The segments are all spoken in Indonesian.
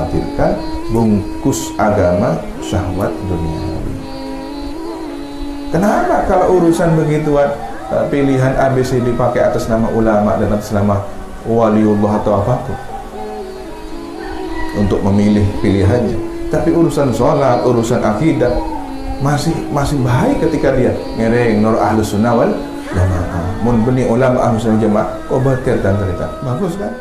dikhawatirkan bungkus agama syahwat duniawi. Kenapa kalau urusan begituan pilihan ABC dipakai atas nama ulama dan atas nama waliullah atau apapun untuk memilih pilihannya, tapi urusan sholat, urusan akidah masih baik ketika dia ngereng nur ahlus sunnah wal jamaah, mun beni ulama ahlus sunnah jamaah obatir dan cerita bagus kan.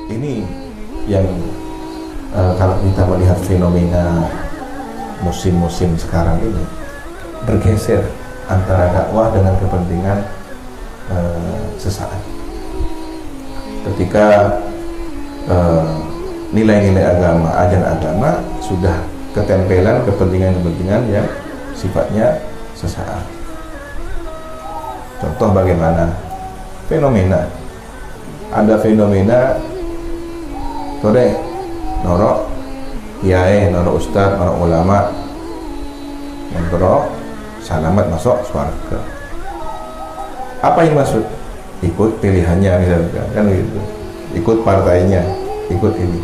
Ini yang kalau kita melihat fenomena musim-musim sekarang ini bergeser antara dakwah dengan kepentingan sesaat. Ketika nilai-nilai agama, ajaran agama sudah ketempelan kepentingan-kepentingan yang sifatnya sesaat. Contoh bagaimana fenomena, ada fenomena sore norok kiai, norok ustaz, norok ulama yang selamat masuk surga. Apa yang maksud? Ikut pilihannya misalkan, kan gitu. Ikut partainya, ikut ini.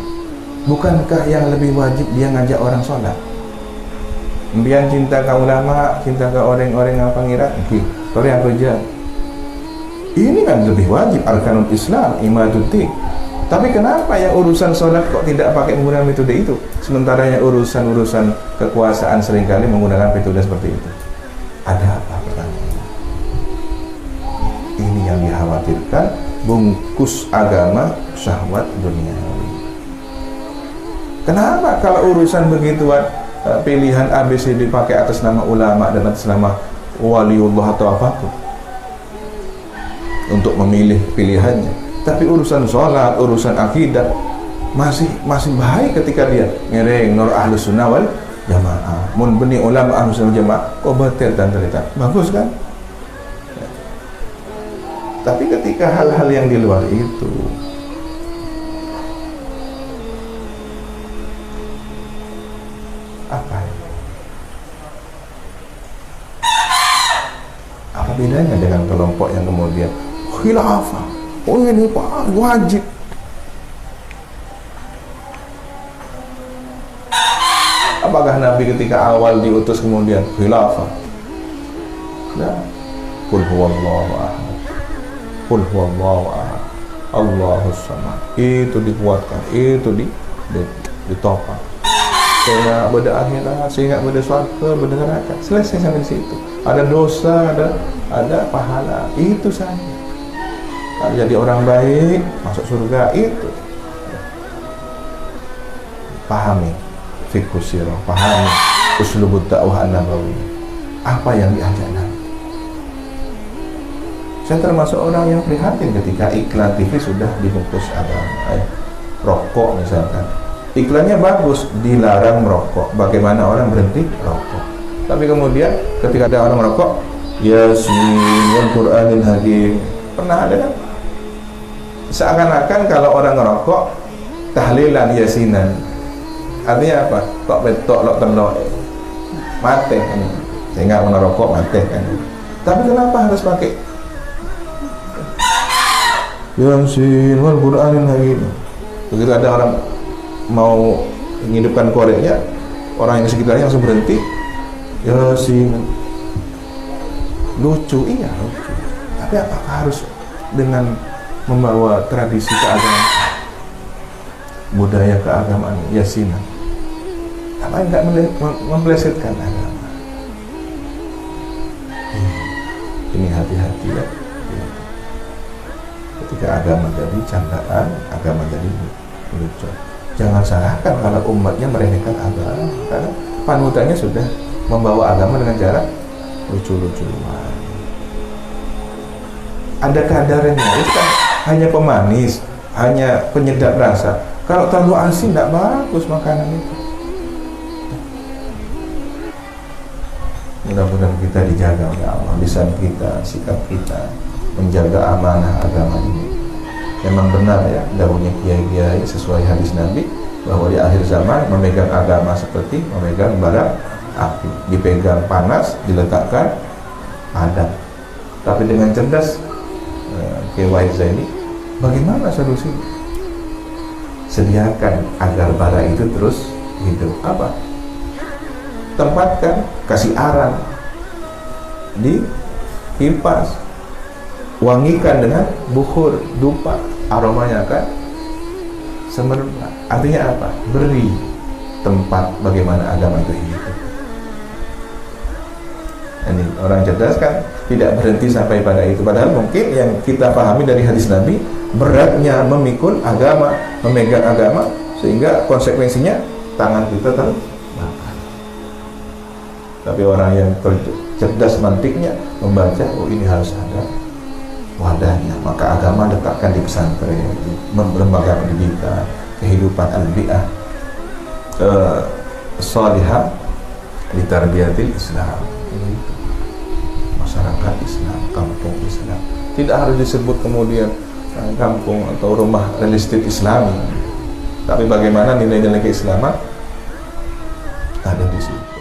Bukankah yang lebih wajib dia ngajak orang sholat? Mbian cinta ke ulama, cinta ke orang-orang yang pangira, sore yang kerja. Ini kan lebih wajib arkanul Islam, imaduddin. Tapi kenapa yang urusan sholat kok tidak pakai menggunakan metode itu? Sementara yang urusan kekuasaan seringkali menggunakan metode seperti itu. Ada apa pertanyaannya? Ini yang dikhawatirkan bungkus agama syahwat duniawi. Kenapa kalau urusan begituan pilihan ABC dipakai atas nama ulama dan atas nama waliullah atau apapun untuk memilih pilihannya? Tapi urusan sholat, urusan akidah masih baik ketika dia ngereng nur ahlus sunnah wal jamaah, mun beni ulama ahlus sunnah wal jamaah obatir dan cerita bagus kan. Ya. Tapi ketika hal-hal yang di luar itu apa bedanya dengan kelompok yang kemudian khilafah? Oh ini Pak, wajib. Apakah Nabi ketika awal diutus kemudian khilafah? Nah, qul huwallahu ahad. Qul huwallahu ahad. Allahus samad. Itu dikuatkan, itu ditopang. Sehingga pada akhirat, sehingga pada surga, pada neraka. Selesai sampai di situ. Ada dosa, ada pahala. Itu saja. Jadi orang baik masuk surga itu. Pahami fiqhus sirah, pahami uslubud dakwah an-nabawi. Apa yang diajak Nabi? Saya termasuk orang yang prihatin ketika iklan TV sudah dibungkus agama. Rokok misalkan, iklannya bagus, dilarang merokok. Bagaimana orang berhenti rokok? Tapi kemudian ketika ada orang merokok, Yasin wal Qur'anil Hakim, pernah ada kan? Seakan-akan kalau orang ngerokok tahlilan yasinan, artinya apa? Tok betok lok telok mate kan, sehingga ngerokok mate kan. Tapi kenapa harus pakai Yasin wal Qur'anil Hakim? Begitu ada orang mau menghidupkan koreknya, orang yang sekitarnya langsung berhenti. Yasin, lucu, iya lucu. Tapi apakah harus dengan membawa tradisi keagamaan, budaya keagamaan yasinan? Apa enggak memplesetkan agama? Ini hati-hati ya. Ketika agama jadi candaan, agama jadi lucu. Jangan salahkan kalau umatnya meremehkan agama, karena panutannya sudah membawa agama dengan cara lucu-lucuan. Ada kadarnya, itu kan hanya pemanis, hanya penyedap rasa. Kalau terlalu asin tidak bagus makanan itu. Mudah-mudahan kita dijaga oleh Allah, lisan kita, sikap kita, menjaga amanah agama ini. Memang benar ya, dawuhnya kiai-kiai sesuai hadis Nabi, bahwa di akhir zaman memegang agama seperti memegang bara api, dipegang panas, diletakkan padam. Tapi dengan cerdas, Kiai Wahid Zaini, bagaimana solusi? Sediakan agar bara itu terus hidup. Apa? Tempatkan, kasih arang, dikipas, wangikan dengan bukhur, dupa, aromanya akan semerbak. Artinya apa? Beri tempat bagaimana agama itu hidup. Ini orang cerdas kan tidak berhenti sampai pada itu. Padahal mungkin yang kita pahami dari hadis Nabi, beratnya memikul agama, memegang agama, sehingga konsekuensinya tangan kita terbakar. Tapi orang yang cerdas mantiknya membaca, oh ini harus ada wadahnya, maka agama letakkan di pesantren, lembaga pendidikan, kehidupan al-bi'ah salihah li tarbiyatil Islam. Masyarakat Islam, kampung Islam. Tidak harus disebut kemudian kampung atau rumah real estate Islami, tapi bagaimana nilai-nilai keislaman ada di situ.